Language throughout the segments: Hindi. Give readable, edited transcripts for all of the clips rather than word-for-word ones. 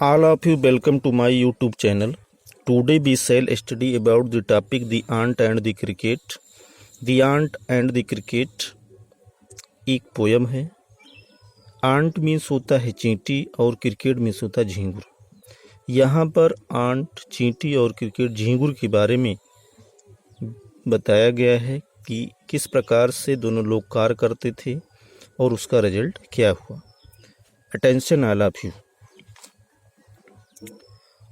All of you welcome to my YouTube channel. Today we shall study about the topic the ant and the cricket. The ant and the cricket एक पोयम है। आंट मीन्स होता है चींटी और क्रिकेट मीन्स होता है झींगुर। यहाँ पर आंट, चींटी और क्रिकेट, झींगुर के बारे में बताया गया है कि किस प्रकार से दोनों लोग कार्य करते थे और उसका रिजल्ट क्या हुआ। Attention all of you.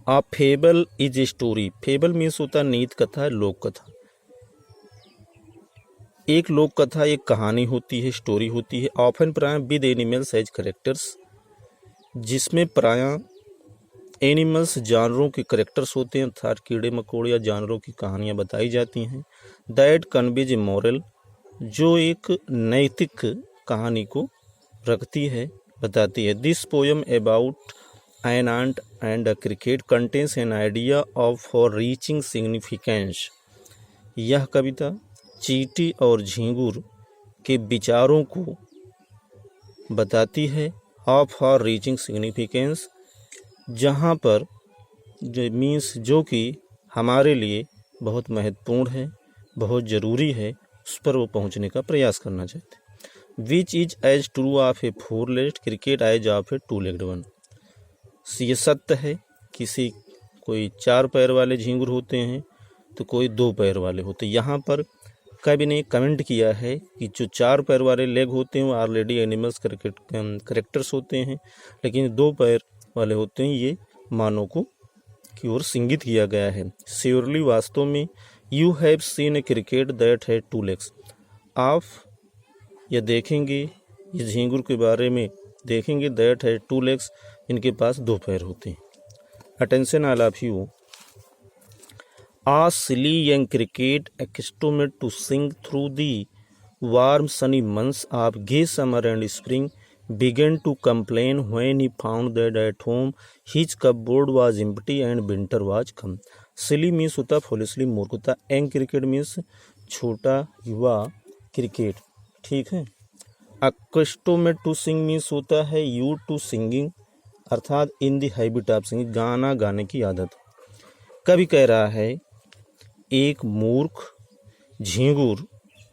A fable is a story. Fable means होता है नीति कथा, लोक कथा। एक लोक कथा एक कहानी होती है, स्टोरी होती है। ऑफन प्राय विद एनिमल्स एज करेक्टर्स, जिसमें प्राय एनिमल्स जानवरों के करेक्टर्स होते हैं, अर्थात कीड़े मकोड़े या जानवरों की कहानियाँ बताई जाती हैं। दैट कन्वेज ए मॉरल, जो एक नैतिक कहानी को रखती है, बताती है। This poem about an ant and a cricket contains an idea of for reaching significance। यह कविता चींटी और झींगुर के विचारों को बताती है। ऑफ फॉर रीचिंग सिग्निफिकेंस, जहाँ पर जो मीन्स जो कि हमारे लिए बहुत महत्वपूर्ण है, बहुत ज़रूरी है, उस पर वो पहुँचने का प्रयास करना चाहते। Which is as true of a four legged cricket as of a two legged one. ये सत्य है, किसी कोई चार पैर वाले झींगुर होते हैं तो कोई दो पैर वाले होते हैं। यहाँ पर कवि ने कमेंट किया है कि जो चार पैर वाले लेग होते हैं वो ऑलरेडी एनिमल्स करेक्टर्स होते हैं, लेकिन दो पैर वाले होते हैं ये मानव को की ओर इंगित किया गया है। श्योरली, वास्तव में, you have seen A cricket that है टू लेग्स। आप यह देखेंगे, ये झींगुर के बारे में देखेंगे, दैट है टू लेग्स, इनके पास दो पैर होते हैं। Attention all of you. A silly young cricket accustomed to sing through the warm sunny months of gay summer and spring began to complain when he found that at home his cupboard was empty and winter was come। Silly means होता फॉलिसली, मूर्खता। यंग क्रिकेट मीन्स छोटा युवा क्रिकेट, ठीक है। एक्स्टोमेड टू सिंग मीन्स होता है यू टू सिंगिंग, अर्थात इन दी हैबिट ऑफ सिंगिंग, गाना गाने की आदत। कवि कह रहा है एक मूर्ख झींगुर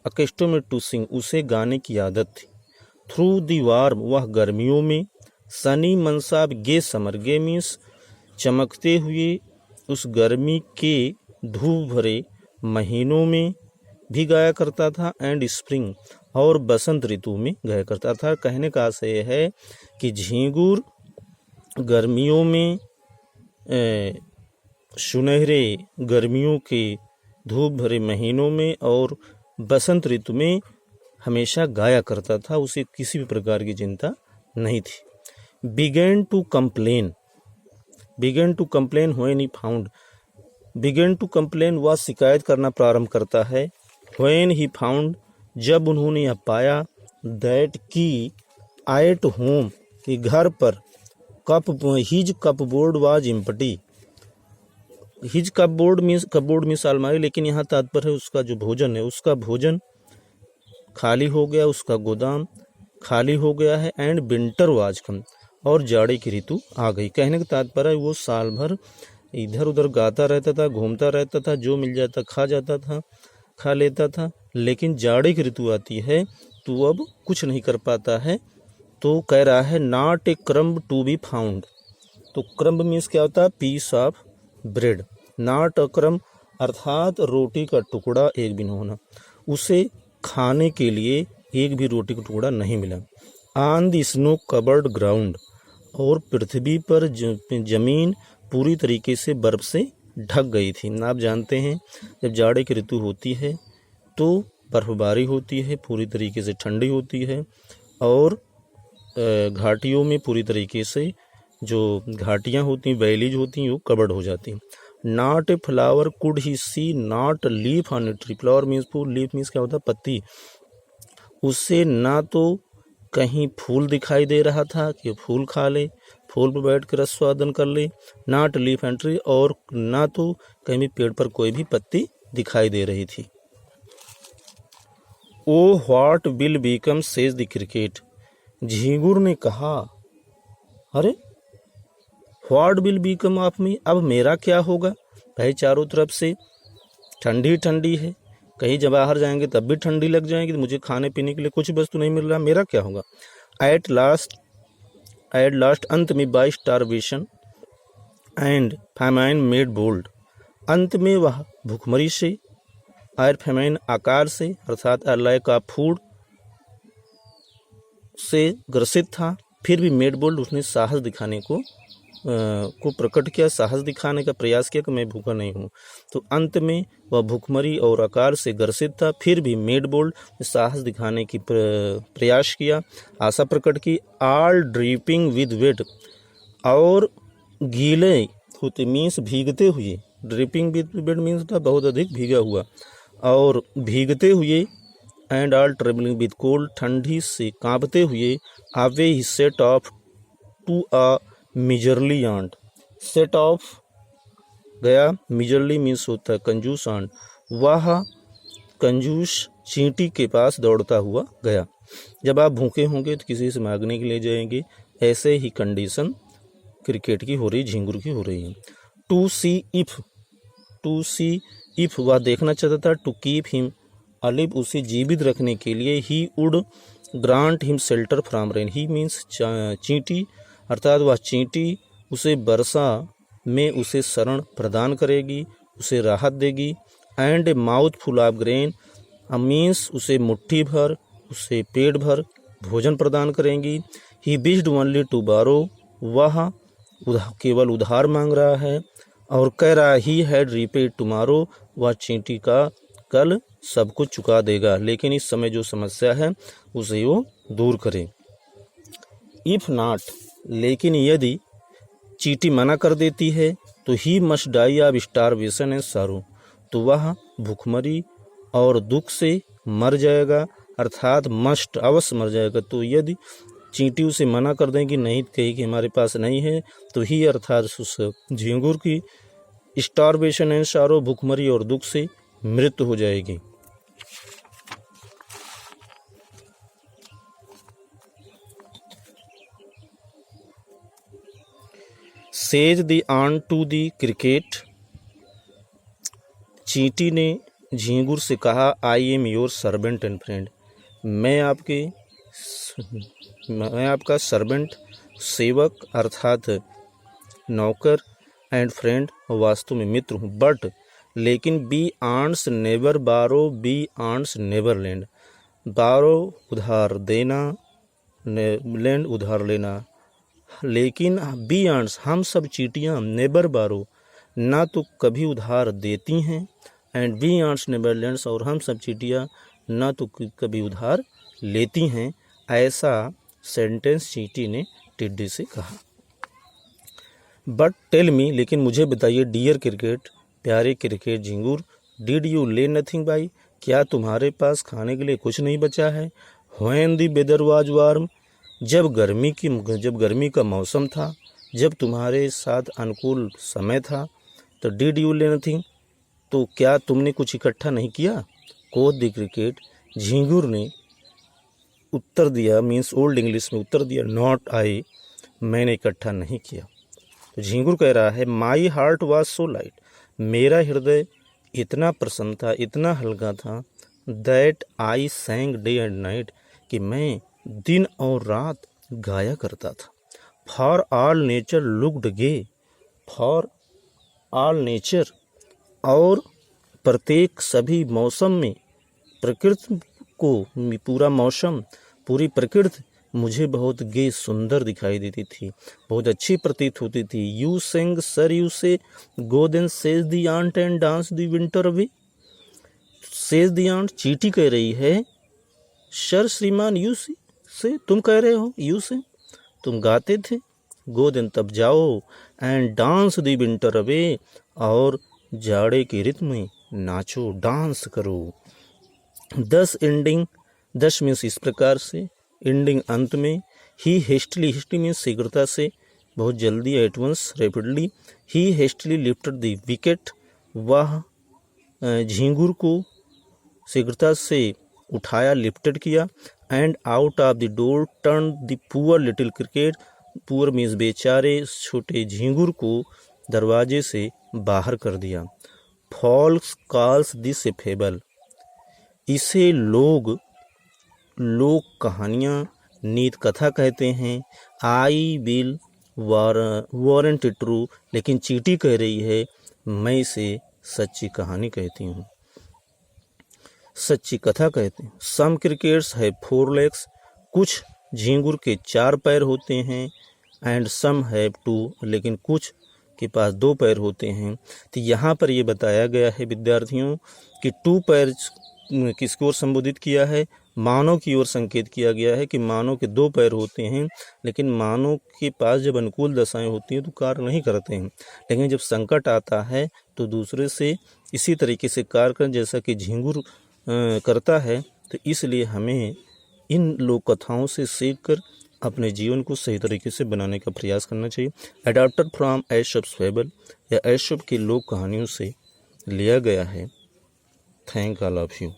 एक्स्टोमेड टू सिंग, उसे गाने की आदत थी। थ्रू दी वार्म, वह गर्मियों में। सनी मनसाब गे समर, गे मीन्स चमकते हुए उस गर्मी के धूप भरे महीनों में भी गाया करता था। एंड स्प्रिंग, और बसंत ऋतु में गाया करता था। कहने का आशय है कि झींगुर गर्मियों में सुनहरे गर्मियों के धूप भरे महीनों में और बसंत ऋतु में हमेशा गाया करता था, उसे किसी भी प्रकार की चिंता नहीं थी। Began to complain, began to complain when he found, began to complain वह शिकायत करना प्रारंभ करता है। व्हेन ही फाउंड, जब उन्होंने यह पाया, दैट की एट होम, कि घर पर, his cupboard was empty. His cupboard means अलमारी, लेकिन यहाँ तात्पर्य है उसका जो भोजन है, उसका भोजन खाली हो गया, उसका गोदाम खाली हो गया है। एंड विंटर वाज कम, और जाड़े की ऋतु आ गई। कहने का तात्पर्य है वो साल भर इधर उधर गाता रहता था, घूमता रहता था, जो मिल जाता खा जाता था, खा लेता था, लेकिन जाड़े की ऋतु आती है तो अब कुछ नहीं कर पाता है। तो कह रहा है not a crumb to be found. तो क्रम्ब मीन्स क्या होता है? Piece of bread. Not a crumb अर्थात रोटी का टुकड़ा एक भी न होना, उसे खाने के लिए एक भी रोटी का टुकड़ा नहीं मिला। On the snow covered ground, और पृथ्वी पर जमीन पूरी तरीके से बर्फ से ढक गई थी। आप जानते हैं जब जाड़े की ऋतु होती है तो बर्फबारी होती है, पूरी तरीके से ठंडी होती है, और घाटियों में पूरी तरीके से जो घाटियाँ होती हैं, वैलीज होती हैं, वो कवर्ड हो जाती हैं। Not a flower could he see not leaf on a tree. Flower means फूल, लीफ मीन्स क्या होता है? पत्ती। उससे ना तो कहीं फूल दिखाई दे रहा था कि फूल खा ले, फूल पर बैठ कर रसवादन कर ले। नॉट लीफ एंड ट्री, और ना तो कहीं भी पेड़ पर कोई भी पत्ती दिखाई दे रही थी। Oh what will become says the cricket, झींगुर ने कहा, अरे what will become of me, अब मेरा क्या होगा। भाई चारों तरफ से ठंडी ठंडी है, कहीं जब बाहर जाएंगे तब भी ठंडी लग जाएगी, तो मुझे खाने पीने के लिए कुछ वस्तु नहीं मिल रहा, मेरा क्या होगा। एट लास्ट अंत में by starvation and famine made bold, अंत में वह भूखमरी से और फैमाइन आकार से अर्थात लैक ऑफ फूड से ग्रसित था, फिर भी मेड बोल्ड, उसने साहस दिखाने को प्रकट किया, साहस दिखाने का प्रयास किया कि मैं भूखा नहीं हूँ। तो अंत में वह भूखमरी और आकार से ग्रसित था, फिर भी मेड बोल्ड, साहस दिखाने की प्रयास किया, आशा प्रकट की। ऑल ड्रीपिंग विद वेट, और गीले होते मीन्स भीगते हुए, ड्रिपिंग विद वेट मीन्स था बहुत अधिक भीगा हुआ, और भीगते हुए। And all travelling with cold, ठंडी से कांपते हुए। Away he set off to a miserly aunt, set off गया, मिजरली मीन्स होता है कंजूस आंट, वह कंजूस चींटी के पास दौड़ता हुआ गया। जब आप भूखे होंगे तो किसी से मांगने के लिए जाएंगे, ऐसे ही कंडीशन क्रिकेट की हो रही, झिंगुर की हो रही है। टू सी इफ वह देखना चाहता था, टू कीप हिम अलिव, उसे जीवित रखने के लिए। He would grant him shelter from rain, he means चींटी, अर्थात वह चींटी उसे वर्षा में उसे शरण प्रदान करेगी, उसे राहत देगी। And A mouth full of grain means उसे मुट्ठी भर, उसे पेट भर भोजन प्रदान करेंगी। ही विश्ड ओनली टू बारो, वह केवल उधार मांग रहा है, और कह रहा ही हैड रीपेड टुमारो, वह चींटी का कल सब कुछ चुका देगा, लेकिन इस समय जो समस्या है उसे वो दूर करे। इफ नॉट, लेकिन यदि चींटी मना कर देती है, तो he must die of starvation and sorrow, तो वह भूखमरी और दुख से मर जाएगा, अर्थात मस्ट अवश्य मर जाएगा। तो यदि चींटी उसे मना कर देंगी, नहीं कही कि हमारे पास नहीं है, तो ही अर्थात उस झींगुर की स्टारवेशन एंड सारो, भूखमरी और दुख से मृत्यु हो जाएगी। Says the ant to the cricket, चींटी ने झींगुर से कहा, I am your servant and friend, मैं आपका सर्वेंट सेवक अर्थात नौकर, एंड फ्रेंड वास्तव में मित्र हूँ। बट लेकिन बी आंट्स नेवर बारो, बी आंट्स नेवर लैंड, बारो उधार देना, लैंड उधार लेना, लेकिन बी आंट्स हम सब चींटियाँ, नेबर बारो ना तो कभी उधार देती हैं, and we ants never lends, और हम सब चींटियाँ ना तो कभी उधार लेती हैं। ऐसा सेंटेंस चींटी ने टिड्डी से कहा। बट टेल मी, लेकिन मुझे बताइए, डियर क्रिकेट, प्यारे क्रिकेट झिंगुर, डिड यू ले नथिंग बाई, क्या तुम्हारे पास खाने के लिए कुछ नहीं बचा है। When the weather was warm, जब गर्मी का मौसम था, जब तुम्हारे साथ अनुकूल समय था, तो डिड यू ले नथिंग, तो क्या तुमने कुछ इकट्ठा नहीं किया। कोट द क्रिकेट, झींगुर ने उत्तर दिया, मीन्स ओल्ड इंग्लिश में उत्तर दिया, नॉट आई, मैंने इकट्ठा नहीं किया। तो झींगुर कह रहा है, my heart was so light, मेरा हृदय इतना प्रसन्न था, इतना हल्का था, that I sang day and night, कि मैं दिन और रात गाया करता था। For all nature looked gay, for all nature, और प्रत्येक सभी मौसम में प्रकृति को, पूरा मौसम, पूरी प्रकृति मुझे बहुत गे, सुंदर दिखाई देती थी, बहुत अच्छी प्रतीत होती थी। You Seng sir you say go then says the ant and dance the winter away, says the ant, चींटी कह रही है, सर श्रीमान यू से तुम कह रहे हो, यू से तुम गाते थे, गो देन तब जाओ, and dance the winter away, और जाड़े के ऋतु में नाचो, डांस करो। दस एंडिंग, दस मीन्स इस प्रकार से, एंडिंग अंत में। ही हेस्टली, हिस्टली मीन्स शीघ्रता से, बहुत जल्दी, at once, rapidly. He hastily lifted the wicket, वह झींगुर को शीघ्रता से उठाया, लिफ्टेड किया। And out of the door turn the poor little cricket, poor means बेचारे छोटे झींगुर को दरवाजे से बाहर कर दिया। Folks call this a fable, इसे लोग कहानियाँ नीत कथा कहते हैं। आई विल वारंट ट्रू, लेकिन चींटी कह रही है मैं इसे सच्ची कहानी कहती हूँ, सच्ची कथा कहते हैं। सम क्रिकेट्स है 4 legs, कुछ झींगुर के 4 पैर होते हैं। एंड सम हैव 2, लेकिन कुछ के पास 2 पैर होते हैं। तो यहाँ पर ये बताया गया है विद्यार्थियों कि 2 पैर किसकी ओर संबोधित किया है, मानव की ओर संकेत किया गया है कि मानव के 2 पैर होते हैं, लेकिन मानव के पास जब अनुकूल दशाएं होती हैं तो कार्य नहीं करते हैं, लेकिन जब संकट आता है तो दूसरे से इसी तरीके से कार्य कर जैसा कि झींगुर करता है। तो इसलिए हमें इन लोक कथाओं से सीख कर अपने जीवन को सही तरीके से बनाने का प्रयास करना चाहिए। अडॉप्टेड फ्रॉम एशोप्स फेबल, या एशोप की लोक कहानियों से लिया गया है। Thank all of you.